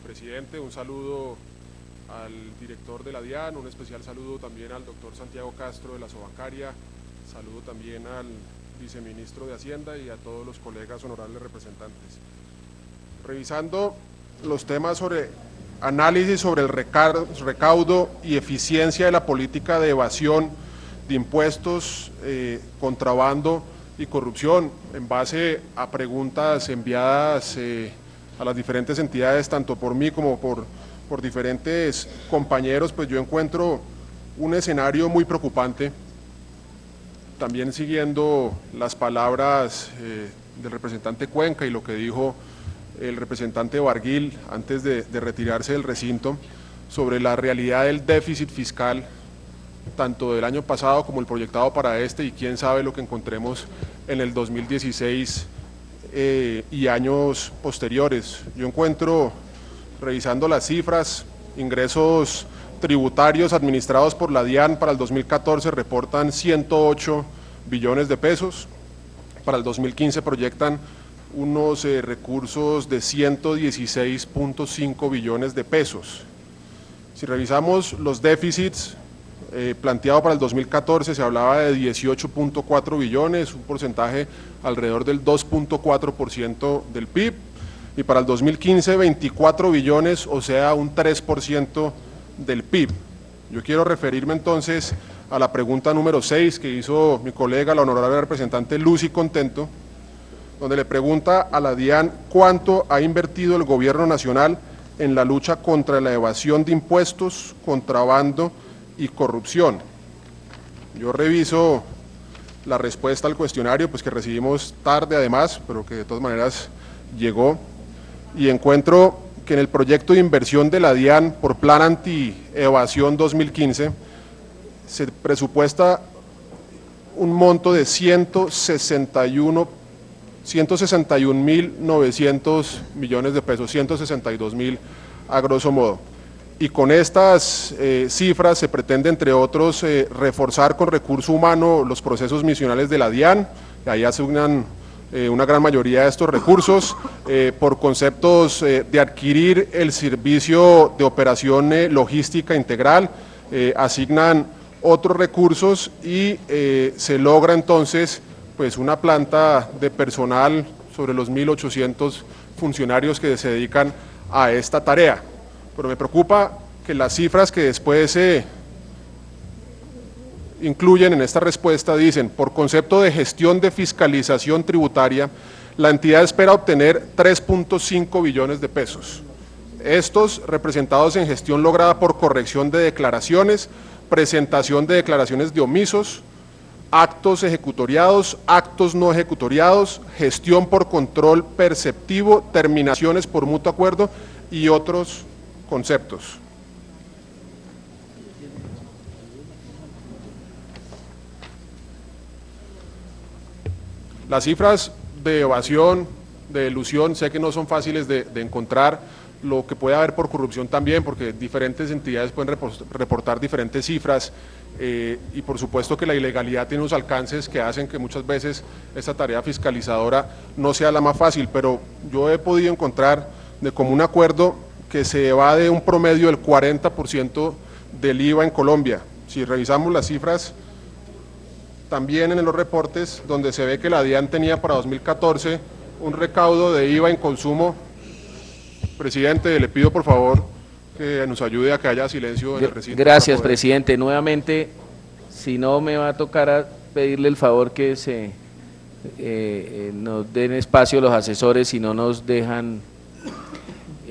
vicepresidente, un saludo al director de la DIAN, un especial saludo también al doctor Santiago Castro de la Sobancaria, saludo también al viceministro de Hacienda y a todos los colegas honorables representantes. Revisando los temas sobre análisis sobre el recaudo y eficiencia de la política de evasión de impuestos, contrabando y corrupción, en base a preguntas enviadas a las diferentes entidades, tanto por mí como por diferentes compañeros, pues yo encuentro un escenario muy preocupante, también siguiendo las palabras del representante Cuenca y lo que dijo el representante Barguil antes de retirarse del recinto, sobre la realidad del déficit fiscal, tanto del año pasado como el proyectado para este, y quién sabe lo que encontremos en el 2016 y años posteriores. Yo encuentro, revisando las cifras, ingresos tributarios administrados por la DIAN para el 2014 reportan 108 billones de pesos, para el 2015 proyectan unos recursos de 116.5 billones de pesos. Si revisamos los déficits planteado para el 2014, se hablaba de 18.4 billones, un porcentaje alrededor del 2.4% del PIB, y para el 2015 24 billones, o sea un 3% del PIB. Yo quiero referirme entonces a la pregunta número 6 que hizo mi colega, la honorable representante Lucy Contento, donde le pregunta a la DIAN cuánto ha invertido el gobierno nacional en la lucha contra la evasión de impuestos, contrabando y corrupción. Yo reviso la respuesta al cuestionario, pues que recibimos tarde además, pero que de todas maneras llegó, y encuentro que en el proyecto de inversión de la DIAN por Plan Anti-Evasión 2015 se presupuesta un monto de 161.900 millones de pesos, 162.000 a grosso modo. Y con estas cifras se pretende, entre otros, reforzar con recurso humano los procesos misionales de la DIAN, que ahí asignan una gran mayoría de estos recursos, por conceptos de adquirir el servicio de operación logística integral, asignan otros recursos y se logra entonces pues una planta de personal sobre los 1.800 funcionarios que se dedican a esta tarea. Pero me preocupa que las cifras que después se incluyen en esta respuesta dicen, por concepto de gestión de fiscalización tributaria, la entidad espera obtener 3.5 billones de pesos. Estos representados en gestión lograda por corrección de declaraciones, presentación de declaraciones de omisos, actos ejecutoriados, actos no ejecutoriados, gestión por control perceptivo, terminaciones por mutuo acuerdo y otros conceptos. Las cifras de evasión, de elusión, sé que no son fáciles de encontrar, lo que puede haber por corrupción también, porque diferentes entidades pueden reportar diferentes cifras, y por supuesto que la ilegalidad tiene unos alcances que hacen que muchas veces esta tarea fiscalizadora no sea la más fácil, pero yo he podido encontrar de común acuerdo que se evade un promedio del 40% del IVA en Colombia. Si revisamos las cifras también en los reportes, donde se ve que la DIAN tenía para 2014 un recaudo de IVA en consumo. Presidente, le pido por favor que nos ayude a que haya silencio en el recinto. Gracias, presidente. Nuevamente, si no me va a tocar pedirle el favor que nos den espacio los asesores y no nos dejan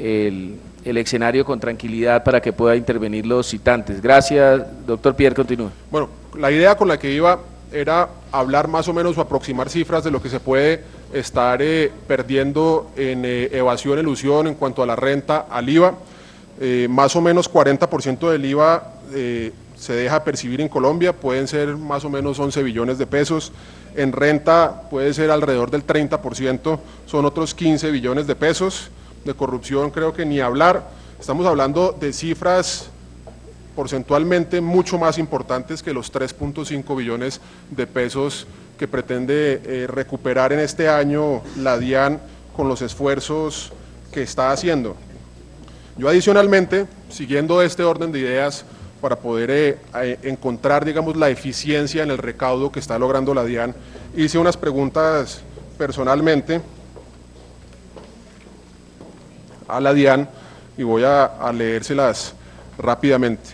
el escenario con tranquilidad para que pueda intervenir los citantes. Gracias, doctor Pierre, continúe. Bueno, la idea con la que iba era hablar más o menos o aproximar cifras de lo que se puede estar perdiendo en evasión, elusión en cuanto a la renta, al IVA. Más o menos 40% del IVA se deja percibir en Colombia, pueden ser más o menos 11 billones de pesos. En renta puede ser alrededor del 30%, son otros 15 billones de pesos. De corrupción creo que ni hablar, estamos hablando de cifras porcentualmente mucho más importantes que los 3.5 billones de pesos que pretende recuperar en este año la DIAN con los esfuerzos que está haciendo. Yo adicionalmente, siguiendo este orden de ideas para poder encontrar, digamos, la eficiencia en el recaudo que está logrando la DIAN, hice unas preguntas personalmente a la DIAN y voy a leérselas rápidamente.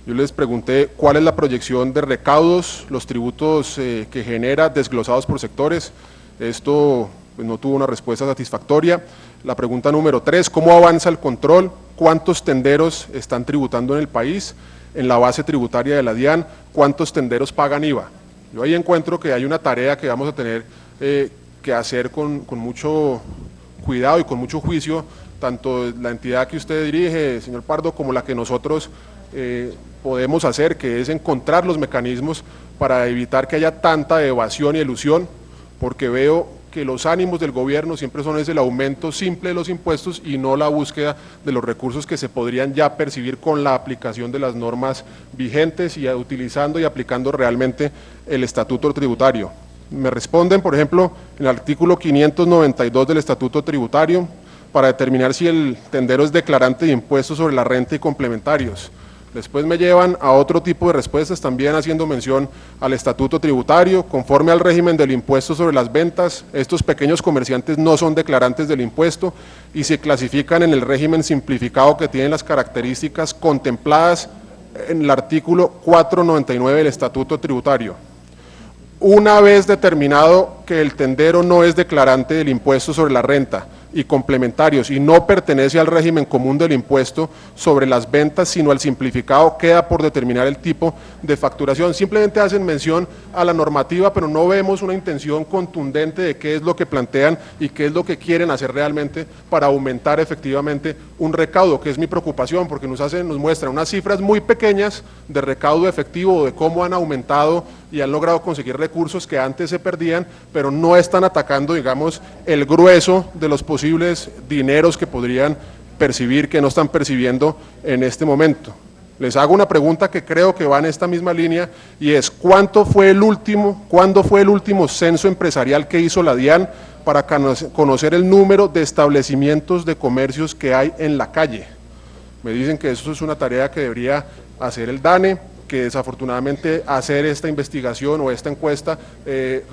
Yo les pregunté cuál es la proyección de recaudos, los tributos que genera desglosados por sectores. Esto pues, no tuvo una respuesta satisfactoria. La pregunta número 3, ¿cómo avanza el control? ¿Cuántos tenderos están tributando en el país? En la base tributaria de la DIAN, ¿cuántos tenderos pagan IVA? Yo ahí encuentro que hay una tarea que vamos a tener que hacer con mucho cuidado y con mucho juicio, tanto la entidad que usted dirige, señor Pardo, como la que nosotros podemos hacer, que es encontrar los mecanismos para evitar que haya tanta evasión y elusión, porque veo que los ánimos del gobierno siempre son el aumento simple de los impuestos y no la búsqueda de los recursos que se podrían ya percibir con la aplicación de las normas vigentes y utilizando y aplicando realmente el estatuto tributario. Me responden, por ejemplo, en el artículo 592 del estatuto tributario, para determinar si el tendero es declarante de impuestos sobre la renta y complementarios. Después me llevan a otro tipo de respuestas, también haciendo mención al estatuto tributario. Conforme al régimen del impuesto sobre las ventas, estos pequeños comerciantes no son declarantes del impuesto y se clasifican en el régimen simplificado que tienen las características contempladas en el artículo 499 del estatuto tributario. Una vez determinado que el tendero no es declarante del impuesto sobre la renta y complementarios y no pertenece al régimen común del impuesto sobre las ventas, sino al simplificado, queda por determinar el tipo de facturación. Simplemente hacen mención a la normativa, pero no vemos una intención contundente de qué es lo que plantean y qué es lo que quieren hacer realmente para aumentar efectivamente un recaudo, que es mi preocupación, porque nos muestran unas cifras muy pequeñas de recaudo efectivo, de cómo han aumentado y han logrado conseguir recursos que antes se perdían, pero no están atacando, digamos, el grueso de los posibles dineros que podrían percibir, que no están percibiendo en este momento. Les hago una pregunta que creo que va en esta misma línea y es, ¿cuándo fue el último censo empresarial que hizo la DIAN para conocer el número de establecimientos de comercios que hay en la calle? Me dicen que eso es una tarea que debería hacer el DANE, que desafortunadamente hacer esta investigación o esta encuesta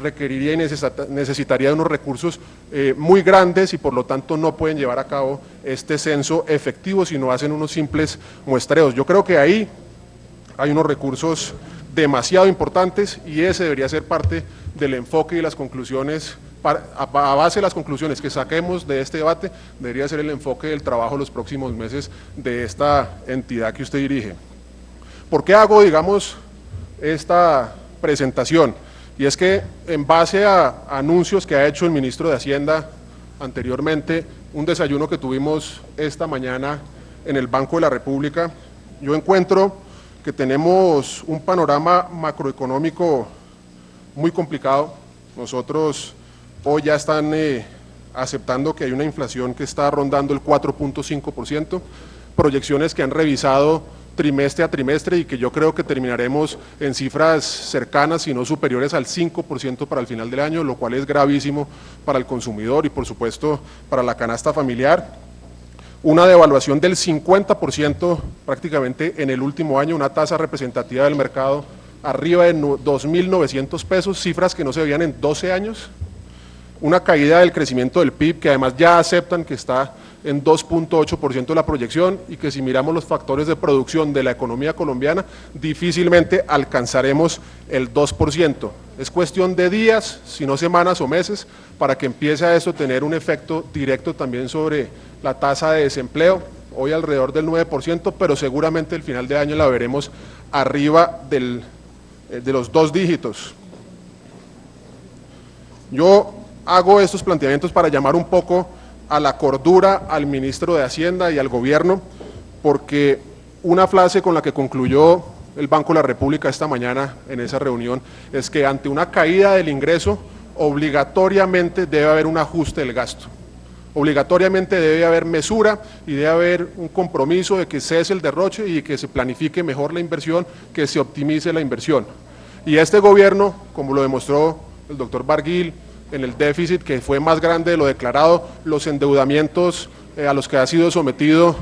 requeriría y necesitaría unos recursos muy grandes y por lo tanto no pueden llevar a cabo este censo efectivo si no hacen unos simples muestreos. Yo creo que ahí hay unos recursos demasiado importantes y ese debería ser parte del enfoque y las conclusiones, a base de las conclusiones que saquemos de este debate, debería ser el enfoque del trabajo los próximos meses de esta entidad que usted dirige. ¿Por qué hago, digamos, esta presentación? Y es que en base a anuncios que ha hecho el ministro de Hacienda anteriormente, un desayuno que tuvimos esta mañana en el Banco de la República, yo encuentro que tenemos un panorama macroeconómico muy complicado. Nosotros hoy ya están aceptando que hay una inflación que está rondando el 4.5%, proyecciones que han revisado trimestre a trimestre y que yo creo que terminaremos en cifras cercanas, si no superiores al 5% para el final del año, lo cual es gravísimo para el consumidor y por supuesto para la canasta familiar. Una devaluación del 50% prácticamente en el último año, una tasa representativa del mercado arriba de 2.900 pesos, cifras que no se veían en 12 años. Una caída del crecimiento del PIB que además ya aceptan que está en 2.8% de la proyección y que si miramos los factores de producción de la economía colombiana, difícilmente alcanzaremos el 2%. Es cuestión de días, si no semanas o meses, para que empiece a eso tener un efecto directo también sobre la tasa de desempleo, hoy alrededor del 9%, pero seguramente el final de año la veremos arriba de los 2 dígitos. Yo hago estos planteamientos para llamar un poco a la cordura al ministro de Hacienda y al gobierno, porque una frase con la que concluyó el Banco de la República esta mañana en esa reunión es que ante una caída del ingreso obligatoriamente debe haber un ajuste del gasto, obligatoriamente debe haber mesura y debe haber un compromiso de que cese el derroche y que se planifique mejor la inversión, que se optimice la inversión. Y este gobierno, como lo demostró el doctor Barguil, en el déficit que fue más grande de lo declarado, los endeudamientos a los que ha sido sometido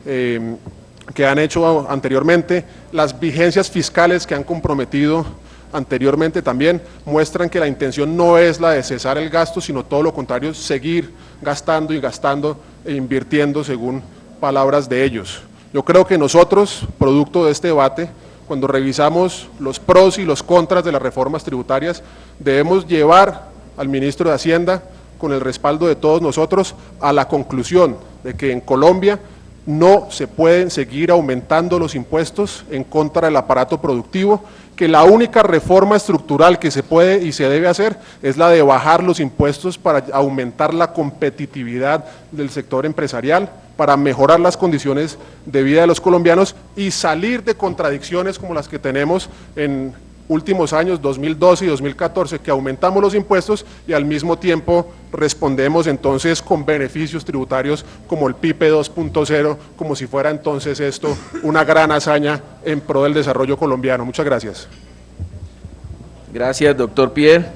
que han hecho anteriormente, las vigencias fiscales que han comprometido anteriormente también muestran que la intención no es la de cesar el gasto, sino todo lo contrario, seguir gastando y gastando e invirtiendo según palabras de ellos. Yo creo que nosotros, producto de este debate, cuando revisamos los pros y los contras de las reformas tributarias, debemos llevar al ministro de Hacienda, con el respaldo de todos nosotros, a la conclusión de que en Colombia no se pueden seguir aumentando los impuestos en contra del aparato productivo, que la única reforma estructural que se puede y se debe hacer es la de bajar los impuestos para aumentar la competitividad del sector empresarial, para mejorar las condiciones de vida de los colombianos y salir de contradicciones como las que tenemos en últimos años, 2012 y 2014, que aumentamos los impuestos y al mismo tiempo respondemos entonces con beneficios tributarios como el PIPE 2.0, como si fuera entonces esto una gran hazaña en pro del desarrollo colombiano. Muchas gracias. Gracias, doctor Pierre.